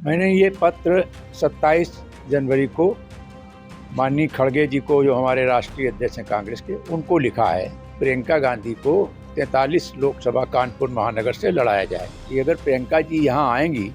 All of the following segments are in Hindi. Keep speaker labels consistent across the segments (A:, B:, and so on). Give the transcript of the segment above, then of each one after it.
A: मैंने ये पत्र 27 जनवरी को माननीय खड़गे जी को, जो हमारे राष्ट्रीय अध्यक्ष हैं कांग्रेस के, उनको लिखा है। प्रियंका गांधी को 43 लोकसभा कानपुर महानगर से लड़ाया जाए कि अगर प्रियंका जी यहाँ आएंगी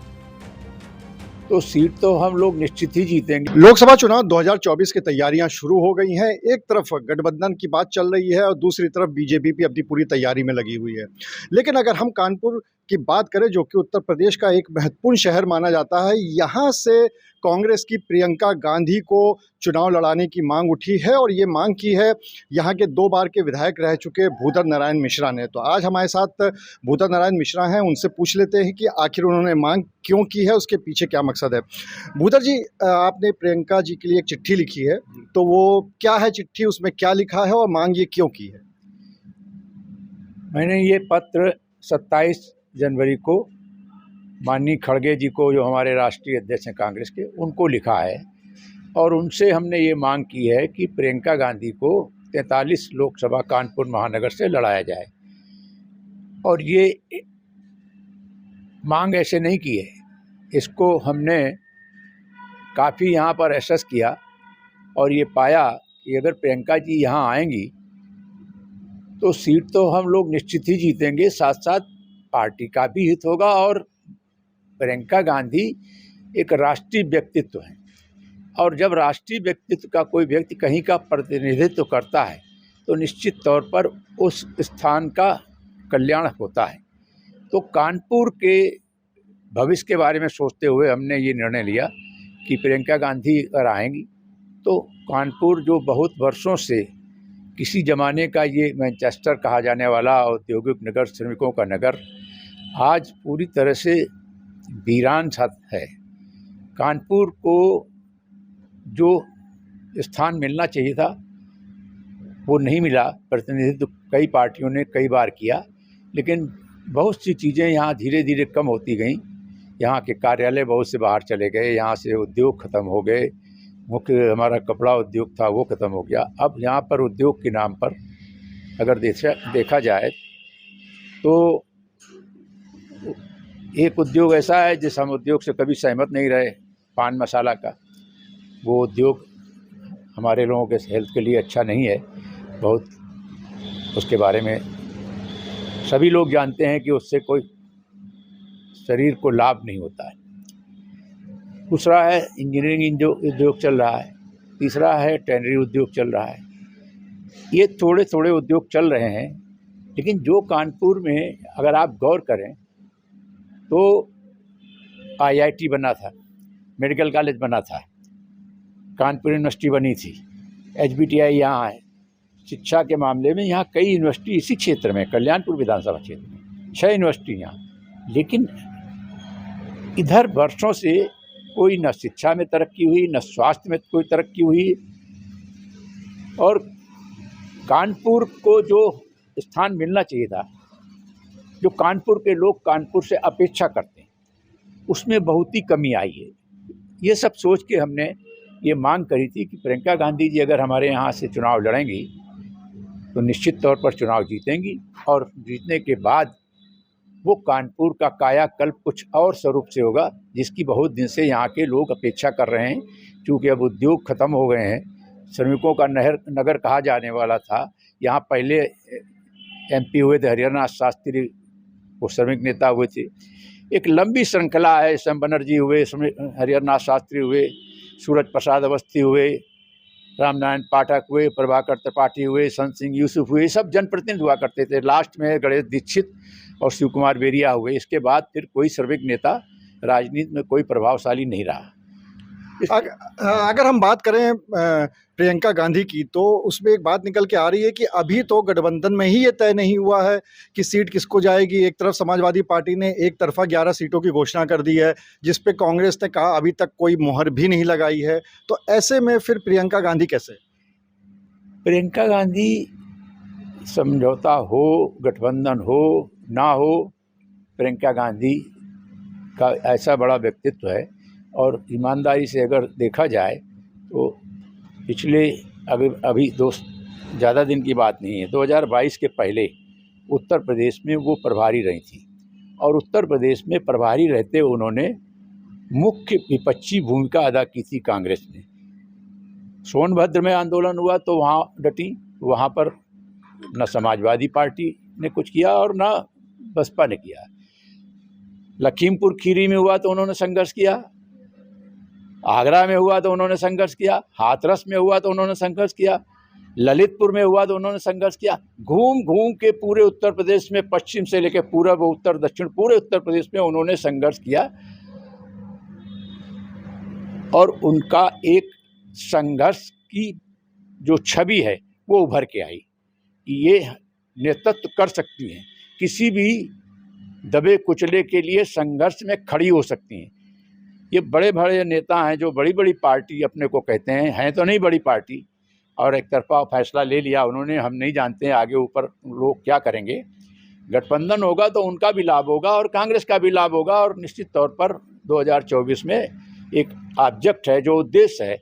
A: तो सीट तो हम लोग निश्चित ही जीतेंगे।
B: लोकसभा चुनाव 2024 की तैयारियां शुरू हो गई हैं। एक तरफ गठबंधन की बात चल रही है और दूसरी तरफ बीजेपी भी अपनी पूरी तैयारी में लगी हुई है। लेकिन अगर हम कानपुर की बात करें, जो कि उत्तर प्रदेश का एक महत्वपूर्ण शहर माना जाता है, यहाँ से कांग्रेस की प्रियंका गांधी को चुनाव लड़ाने की मांग उठी है और ये मांग की है यहाँ के 2 बार के विधायक रह चुके भूधर नारायण मिश्रा ने। तो आज हमारे साथ भूधर नारायण मिश्रा हैं, उनसे पूछ लेते हैं कि आखिर उन्होंने मांग क्यों की है, उसके पीछे क्या मकसद है। भूधर जी, आपने प्रियंका जी के लिए एक चिट्ठी लिखी है, तो वो क्या है चिट्ठी, उसमें क्या लिखा है और मांग ये क्यों की है?
A: मैंने ये पत्र 27 जनवरी को माननीय खड़गे जी को, जो हमारे राष्ट्रीय अध्यक्ष हैं कांग्रेस के, उनको लिखा है और उनसे हमने ये मांग की है कि प्रियंका गांधी को 43 लोकसभा कानपुर महानगर से लड़ाया जाए। और ये मांग ऐसे नहीं की है, इसको हमने काफ़ी यहाँ पर एसेस किया और ये पाया कि अगर प्रियंका जी यहाँ आएंगी तो सीट तो हम लोग निश्चित ही जीतेंगे, साथ साथ पार्टी का भी हित होगा। और प्रियंका गांधी एक राष्ट्रीय व्यक्तित्व है और जब राष्ट्रीय व्यक्तित्व का कोई व्यक्ति कहीं का प्रतिनिधित्व करता है तो निश्चित तौर पर उस स्थान का कल्याण होता है। तो कानपुर के भविष्य के बारे में सोचते हुए हमने ये निर्णय लिया कि प्रियंका गांधी अगर आएंगी तो कानपुर, जो बहुत वर्षों से किसी ज़माने का ये मैनचेस्टर कहा जाने वाला औद्योगिक नगर, श्रमिकों का नगर, आज पूरी तरह से वीरान सा है। कानपुर को जो स्थान मिलना चाहिए था वो नहीं मिला। प्रतिनिधित्व कई पार्टियों ने कई बार किया, लेकिन बहुत सी चीज़ें यहाँ धीरे धीरे कम होती गईं। यहाँ के कार्यालय बहुत से बाहर चले गए, यहाँ से उद्योग ख़त्म हो गए। मुख्य हमारा कपड़ा उद्योग था वो ख़त्म हो गया। अब यहाँ पर उद्योग के नाम पर अगर देखा जाए तो एक उद्योग ऐसा है जिस हम उद्योग से कभी सहमत नहीं रहे, पान मसाला का। वो उद्योग हमारे लोगों के हेल्थ के लिए अच्छा नहीं है बहुत, उसके बारे में सभी लोग जानते हैं कि उससे कोई शरीर को लाभ नहीं होता है। दूसरा है इंजीनियरिंग उद्योग चल रहा है, तीसरा है टैनरी उद्योग चल रहा है। ये थोड़े थोड़े उद्योग चल रहे हैं, लेकिन जो कानपुर में अगर आप गौर करें तो IIT बना था, मेडिकल कॉलेज बना था, कानपुर यूनिवर्सिटी बनी थी, HBTI यहाँ है। शिक्षा के मामले में यहाँ कई यूनिवर्सिटी इसी क्षेत्र में, कल्याणपुर विधानसभा क्षेत्र में 6 यूनिवर्सिटी यहाँ। लेकिन इधर वर्षों से कोई न शिक्षा में तरक्की हुई, न स्वास्थ्य में कोई तरक्की हुई। और कानपुर को जो स्थान मिलना चाहिए था, जो कानपुर के लोग कानपुर से अपेक्षा करते हैं, उसमें बहुत ही कमी आई है। ये सब सोच के हमने ये मांग करी थी कि प्रियंका गांधी जी अगर हमारे यहाँ से चुनाव लड़ेंगी तो निश्चित तौर पर चुनाव जीतेंगी और जीतने के बाद वो कानपुर का कायाकल्प कुछ और स्वरूप से होगा, जिसकी बहुत दिन से यहाँ के लोग अपेक्षा कर रहे हैं। क्योंकि अब उद्योग ख़त्म हो गए हैं, श्रमिकों का नगर कहा जाने वाला था। यहाँ पहले MP हुए थे हरिहरनाथ शास्त्री, वो श्रमिक नेता हुए थे। एक लंबी श्रृंखला है, श्याम बनर्जी हुए, हरिहरनाथ शास्त्री हुए, सूरज प्रसाद अवस्थी हुए, रामनारायण पाठक हुए, प्रभाकर त्रिपाठी हुए, संत सिंह यूसुफ हुए, सब जनप्रतिनिधि हुआ करते थे। लास्ट में गणेश दीक्षित और शिव कुमार बेरिया हुए। इसके बाद फिर कोई श्रमिक नेता राजनीति में कोई प्रभावशाली नहीं रहा।
B: अगर हम बात करें प्रियंका गांधी की, तो उसमें एक बात निकल के आ रही है कि अभी तो गठबंधन में ही ये तय नहीं हुआ है कि सीट किसको जाएगी। एक तरफ समाजवादी पार्टी ने एक तरफा 11 सीटों की घोषणा कर दी है, जिस पे कांग्रेस ने कहा अभी तक कोई मोहर भी नहीं लगाई है। तो ऐसे में फिर प्रियंका गांधी कैसे?
A: प्रियंका गांधी, समझौता हो, गठबंधन हो ना हो, प्रियंका गांधी का ऐसा बड़ा व्यक्तित्व है। और ईमानदारी से अगर देखा जाए तो पिछले अभी ज़्यादा दिन की बात नहीं है, 2022 के पहले उत्तर प्रदेश में वो प्रभारी रही थी और उत्तर प्रदेश में प्रभारी रहते उन्होंने मुख्य विपक्षी भूमिका अदा की थी कांग्रेस ने। सोनभद्र में आंदोलन हुआ तो वहाँ डटी, वहाँ पर न समाजवादी पार्टी ने कुछ किया और न बसपा ने किया। लखीमपुर खीरी में हुआ तो उन्होंने संघर्ष किया, आगरा में हुआ तो उन्होंने संघर्ष किया, हाथरस में हुआ तो उन्होंने संघर्ष किया, ललितपुर में हुआ तो उन्होंने संघर्ष किया। घूम घूम के पूरे उत्तर प्रदेश में, पश्चिम से लेकर पूरब, उत्तर, दक्षिण, पूरे उत्तर प्रदेश में उन्होंने संघर्ष किया और उनका एक संघर्ष की जो छवि है वो उभर के आई कि ये नेतृत्व कर सकती हैं, किसी भी दबे कुचले के लिए संघर्ष में खड़ी हो सकती हैं। ये बड़े बड़े नेता हैं जो बड़ी बड़ी पार्टी अपने को कहते हैं तो नहीं बड़ी पार्टी, और एक तरफा फैसला ले लिया उन्होंने। हम नहीं जानते हैं आगे ऊपर लोग क्या करेंगे। गठबंधन होगा तो उनका भी लाभ होगा और कांग्रेस का भी लाभ होगा, और निश्चित तौर पर 2024 में एक ऑब्जेक्ट है, जो उद्देश्य है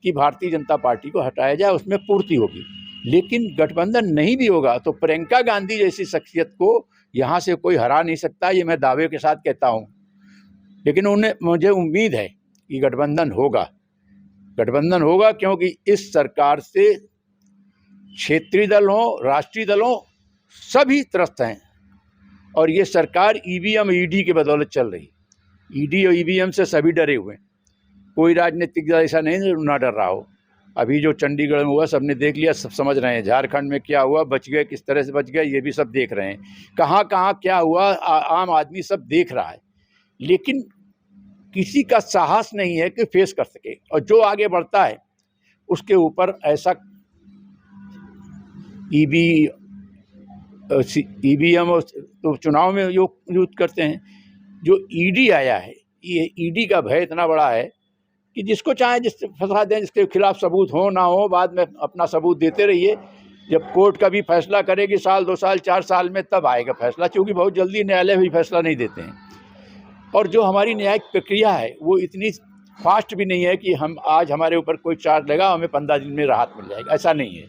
A: कि भारतीय जनता पार्टी को हटाया जाए, उसमें पूर्ति होगी। लेकिन गठबंधन नहीं भी होगा तो प्रियंका गांधी जैसी शख्सियत को यहाँ से कोई हरा नहीं सकता, ये मैं दावे के साथ कहता हूँ। लेकिन मुझे उम्मीद है कि गठबंधन होगा क्योंकि इस सरकार से क्षेत्रीय दल हो, राष्ट्रीय दल हो, सभी त्रस्त हैं। और ये सरकार ईवीएम ईडी के बदौलत चल रही। ईडी और ईवीएम से सभी डरे हुए हैं, कोई राजनीतिक दल ऐसा नहीं ना डर रहा हो। अभी जो चंडीगढ़ में हुआ सबने देख लिया, सब समझ रहे हैं। झारखंड में क्या हुआ, बच गए, किस तरह से बच गए, ये भी सब देख रहे हैं। कहाँ कहाँ क्या हुआ, आम आदमी सब देख रहा है। लेकिन किसी का साहस नहीं है कि फेस कर सके, और जो आगे बढ़ता है उसके ऊपर ऐसा ईवीएम तो चुनाव में यूज करते हैं। जो ईडी आया है, ये ईडी का भय इतना बड़ा है कि जिसको चाहे जिससे फंसा दें, जिसके खिलाफ सबूत हो ना हो, बाद में अपना सबूत देते रहिए। जब कोर्ट का भी फैसला करेगी 1 साल 2 साल 4 साल में, तब आएगा फैसला, क्योंकि बहुत जल्दी न्यायालय भी फैसला नहीं देते हैं। और जो हमारी न्यायिक प्रक्रिया है वो इतनी फास्ट भी नहीं है कि हम आज हमारे ऊपर कोई चार्ज लगा हमें 15 दिन में राहत मिल जाएगा, ऐसा नहीं है।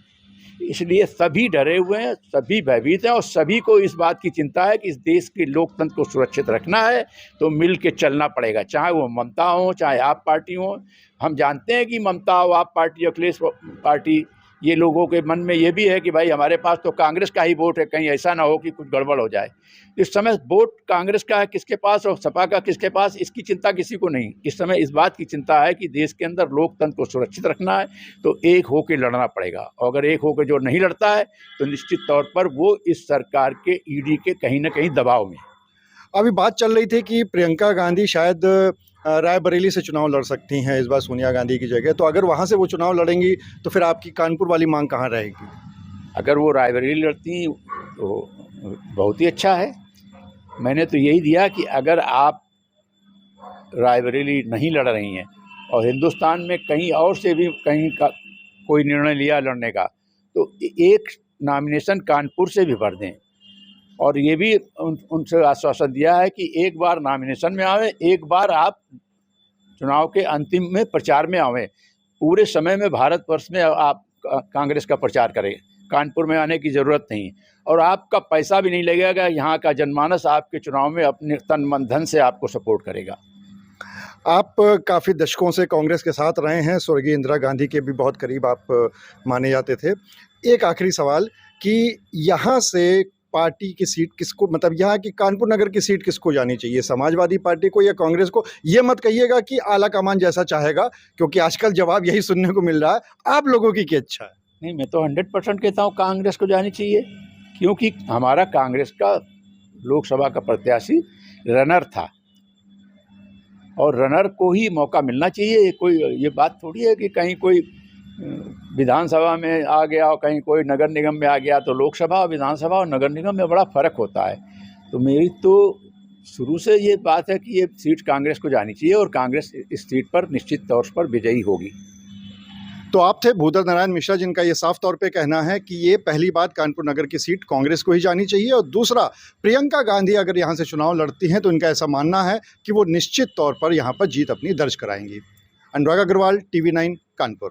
A: इसलिए सभी डरे हुए हैं, सभी भयभीत हैं, और सभी को इस बात की चिंता है कि इस देश के लोकतंत्र को सुरक्षित रखना है तो मिल के चलना पड़ेगा, चाहे वो ममता हो, चाहे आप पार्टी हो। हम जानते हैं कि ममता हो, आप पार्टी, अखिलेश पार्टी, ये लोगों के मन में ये भी है कि भाई हमारे पास तो कांग्रेस का ही वोट है, कहीं ऐसा ना हो कि कुछ गड़बड़ हो जाए। इस समय वोट कांग्रेस का है किसके पास और सपा का किसके पास, इसकी चिंता किसी को नहीं। इस समय इस बात की चिंता है कि देश के अंदर लोकतंत्र को सुरक्षित रखना है तो एक होकर लड़ना पड़ेगा। और अगर एक होकर जो नहीं लड़ता है तो निश्चित तौर पर वो इस सरकार के ईडी के कहीं ना कहीं दबाव में।
B: अभी बात चल रही थी कि प्रियंका गांधी शायद रायबरेली से चुनाव लड़ सकती हैं इस बार सोनिया गांधी की जगह, तो अगर वहाँ से वो चुनाव लड़ेंगी तो फिर आपकी कानपुर वाली मांग कहाँ रहेगी?
A: अगर वो रायबरेली लड़ती तो बहुत ही अच्छा है। मैंने तो यही दिया कि अगर आप रायबरेली नहीं लड़ रही हैं और हिंदुस्तान में कहीं और से भी कहीं का कोई निर्णय लिया लड़ने का, तो एक नॉमिनेशन कानपुर से भी भर दें। और ये भी उनसे आश्वासन दिया है कि एक बार नॉमिनेशन में आवे, एक बार आप चुनाव के अंतिम में प्रचार में आवें। पूरे समय में भारतवर्ष में आप कांग्रेस का प्रचार करें, कानपुर में आने की ज़रूरत नहीं, और आपका पैसा भी नहीं लगेगा। यहाँ का जनमानस आपके चुनाव में अपने तन मन धन से आपको सपोर्ट करेगा।
B: आप काफ़ी दशकों से कांग्रेस के साथ रहे हैं, स्वर्गीय इंदिरा गांधी के भी बहुत करीब आप माने जाते थे। एक आखिरी सवाल कि यहाँ से पार्टी की सीट किसको, मतलब यहाँ की कानपुर नगर की सीट किसको जानी चाहिए, समाजवादी पार्टी को या कांग्रेस को? ये मत कहिएगा कि आला कमान जैसा चाहेगा, क्योंकि आजकल जवाब यही सुनने को मिल रहा है। आप लोगों की क्या इच्छा है?
A: नहीं, मैं तो 100% कहता हूँ कांग्रेस को जानी चाहिए, क्योंकि हमारा कांग्रेस का लोकसभा का प्रत्याशी रनर था और रनर को ही मौका मिलना चाहिए। कोई ये बात थोड़ी है कि कहीं कोई विधानसभा में आ गया और कहीं कोई नगर निगम में आ गया। तो लोकसभा, विधानसभा और नगर निगम में बड़ा फ़र्क होता है। तो मेरी तो शुरू से ये बात है कि ये सीट कांग्रेस को जानी चाहिए और कांग्रेस इस सीट पर निश्चित तौर पर विजयी होगी।
B: तो आप थे भूधर नारायण मिश्रा, जिनका ये साफ तौर पे कहना है कि ये पहली बात कानपुर नगर की सीट कांग्रेस को ही जानी चाहिए, और दूसरा प्रियंका गांधी अगर यहाँ से चुनाव लड़ती हैं तो इनका ऐसा मानना है कि वो निश्चित तौर पर यहाँ पर जीत अपनी दर्ज कराएंगी। अनुराग अग्रवाल, TV9 कानपुर।